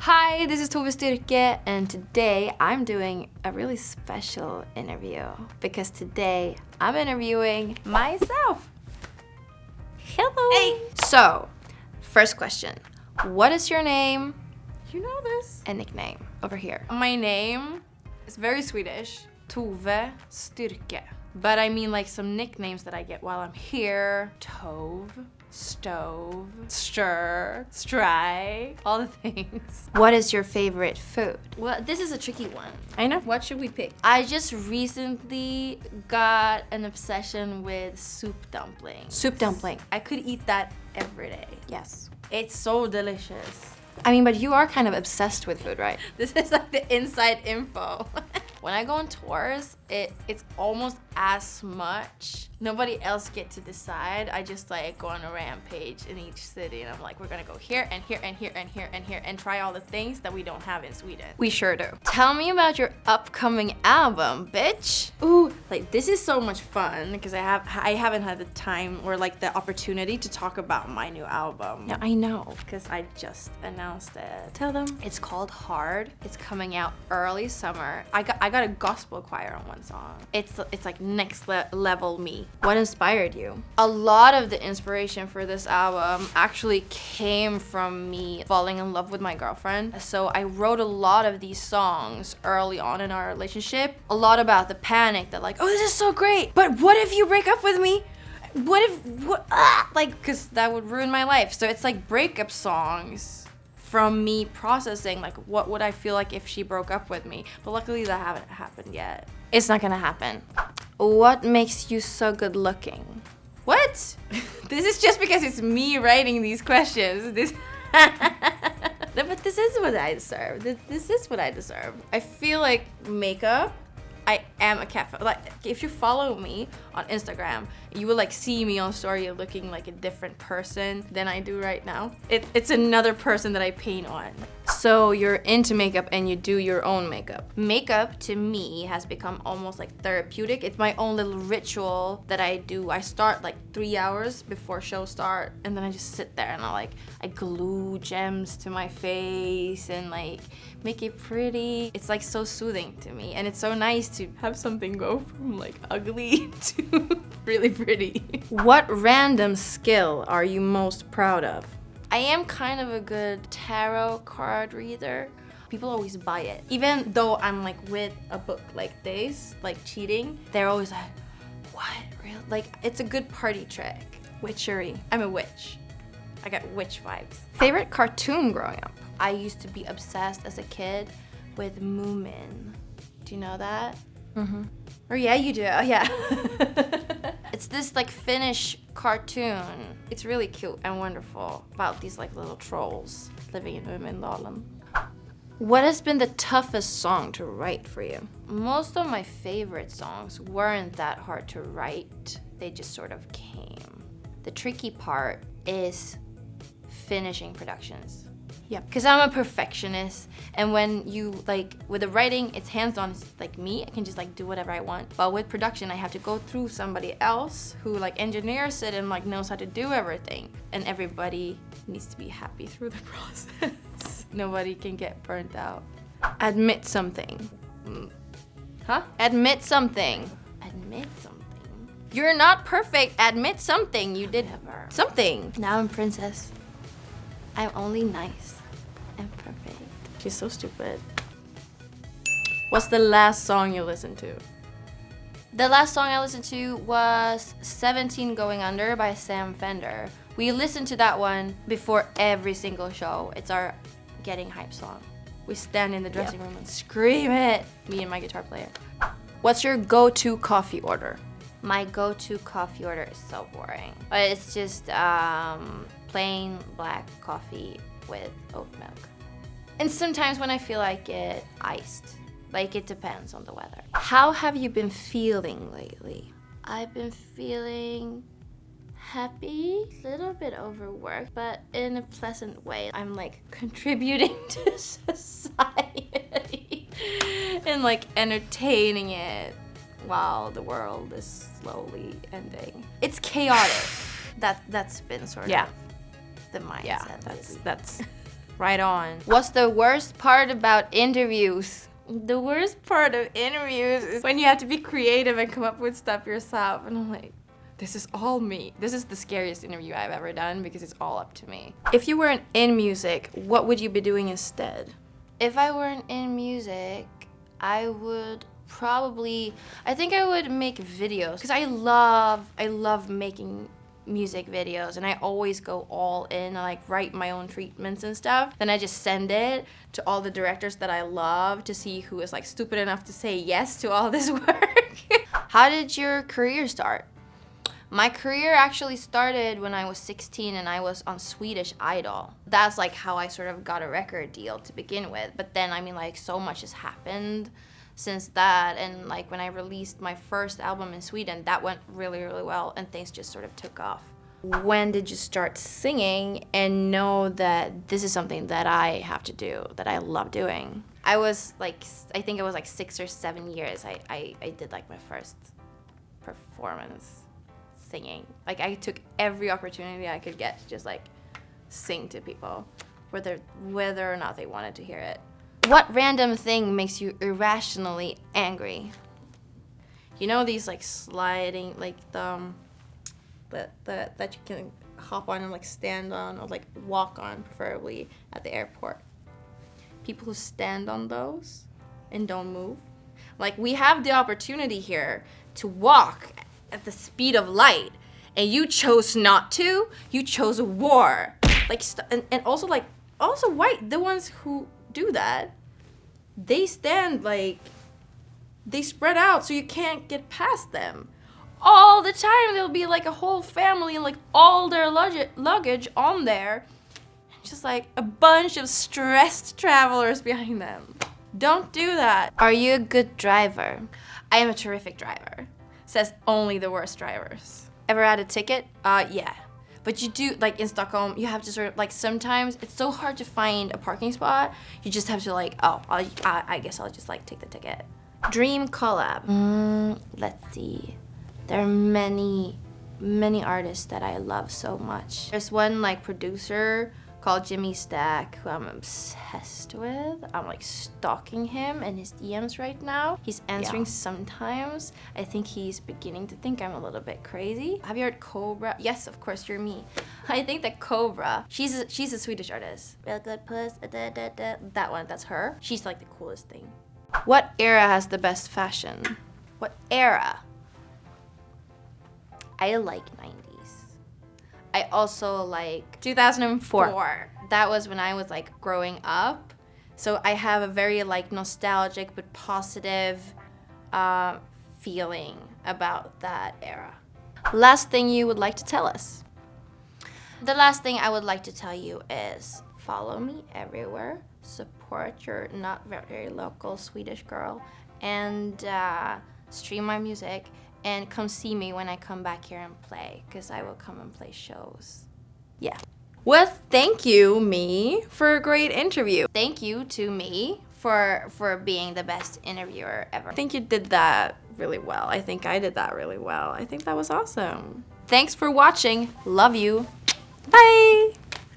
Hi, this is Tove Styrke, and today I'm doing a really special interview because today I'm interviewing myself. Hello. Hey. So, first question. What is your name? You know this. And nickname over here. My name is very Swedish. Tove Styrke. But I mean like some nicknames that I get while I'm here. Tove, Stove, Stir, Stry, all the things. What is your favorite food? Well, this is a tricky one. I know. What should we pick? I just recently got an obsession with soup dumplings. Soup dumpling. I could eat that every day. Yes. It's so delicious. I mean, but you are kind of obsessed with food, right? This is like the inside info. When I go on tours, it's almost as much. Nobody else get to decide. I just like go on a rampage in each city and I'm like, we're gonna go here and here and here and here and here and try all the things that we don't have in Sweden. We sure do. Tell me about your upcoming album, bitch. Ooh, like this is so much fun because I haven't had the time or like the opportunity to talk about my new album. No, I know. Because I just announced it. Tell them. It's called Hard. It's coming out early summer. I got a gospel choir on one song. It's like next level me. What inspired you? A lot of the inspiration for this album actually came from me falling in love with my girlfriend. So I wrote a lot of these songs early on in our relationship. A lot about the panic that like, oh, this is so great, but what if you break up with me? Because that would ruin my life. So it's like breakup songs from me processing like what would I feel like if she broke up with me. But luckily that haven't happened yet. It's not gonna happen. What makes you so good looking? What? This is just because it's me writing these questions. No, but this is what I deserve. This is what I deserve. I feel like makeup. I am a catfish. Like, if you follow me on Instagram, you will like see me on story looking like a different person than I do right now. It's another person that I paint on. So you're into makeup and you do your own makeup. Makeup to me has become almost like therapeutic. It's my own little ritual that I do. I start like 3 hours before show start and then I just sit there and I glue gems to my face and like make it pretty. It's like so soothing to me and it's so nice to have something go from like ugly to really pretty. What random skill are you most proud of? I am kind of a good tarot card reader. People always buy it. Even though I'm like with a book like this, like cheating, they're always like, what, real? Like, it's a good party trick. Witchery. I'm a witch. I got witch vibes. Favorite cartoon growing up? I used to be obsessed as a kid with Moomin. Do you know that? Mm-hmm. Or yeah, you do. Oh, yeah. It's this like Finnish cartoon. It's really cute and wonderful about these like little trolls living in Mumindalen. What has been the toughest song to write for you? Most of my favorite songs weren't that hard to write. They just sort of came. The tricky part is finishing productions. Yeah. Because I'm a perfectionist, and when you like with the writing, it's hands-on. It's like me. I can just like do whatever I want. But with production, I have to go through somebody else who like engineers it and like knows how to do everything. And everybody needs to be happy through the process. Nobody can get burnt out. Admit something. Huh? Admit something. Admit something. You're not perfect. Admit something. You did something. Now I'm princess. I'm only nice and perfect. She's so stupid. What's the last song you listened to? The last song I listened to was 17 Going Under by Sam Fender. We listened to that one before every single show. It's our getting hype song. We stand in the dressing room and scream it. Me and my guitar player. What's your go-to coffee order? My go-to coffee order is so boring. But it's just plain black coffee with oat milk. And sometimes when I feel like it, iced. Like it depends on the weather. How have you been feeling lately? I've been feeling happy, a little bit overworked, but in a pleasant way. I'm like contributing to society and like entertaining it while the world is slowly ending. It's chaotic. That's been sort of the mindset. Yeah, that's Right on. What's the worst part about interviews? The worst part of interviews is when you have to be creative and come up with stuff yourself. And I'm like, this is all me. This is the scariest interview I've ever done because it's all up to me. If you weren't in music, what would you be doing instead? If I weren't in music, I would probably, I think I would make videos because I love making music videos, and I always go all in. I like write my own treatments and stuff. Then I just send it to all the directors that I love to see who is like stupid enough to say yes to all this work. How did your career start? My career actually started when I was 16 and I was on Swedish Idol. That's like how I sort of got a record deal to begin with. But then, I mean, like, so much has happened since that, and like when I released my first album in Sweden, that went really, really well, and things just sort of took off. When did you start singing and know that this is something that I have to do, that I love doing? I was like, I think it was like 6 or 7 years I did like my first performance singing. Like I took every opportunity I could get to just like sing to people, whether or not they wanted to hear it. What random thing makes you irrationally angry? You know these like sliding, like that you can hop on and like stand on or like walk on, preferably at the airport. People who stand on those and don't move. Like we have the opportunity here to walk at the speed of light, and you chose not to. You chose war. Like and also white, the ones who do that, they stand like, they spread out so you can't get past them. All the time there'll be like a whole family and like all their luggage on there. Just like a bunch of stressed travelers behind them. Don't do that. Are you a good driver? I am a terrific driver. Says only the worst drivers. Ever had a ticket? Yeah. But you do, like in Stockholm, you have to sort of, like sometimes it's so hard to find a parking spot. You just have to like, oh, I guess I'll just like take the ticket. Dream collab. Let's see. There are many artists that I love so much. There's one like producer called Jimmy Stack, who I'm obsessed with. I'm like stalking him and his DMs right now. He's answering sometimes. I think he's beginning to think I'm a little bit crazy. Have you heard Cobra? Yes, of course, you're me. I think that Cobra, she's a Swedish artist. Real good puss, that one, that's her. She's like the coolest thing. What era has the best fashion? What era? I like 90s. I also like 2004. That was when I was like growing up. So I have a very like nostalgic but positive feeling about that era. Last thing you would like to tell us? The last thing I would like to tell you is follow me everywhere. Support your not very local Swedish girl, and stream my music. And come see me when I come back here and play, because I will come and play shows. Yeah. Well, thank you, me, for a great interview. Thank you to me for being the best interviewer ever. I think you did that really well. I think I did that really well. I think that was awesome. Thanks for watching. Love you. Bye.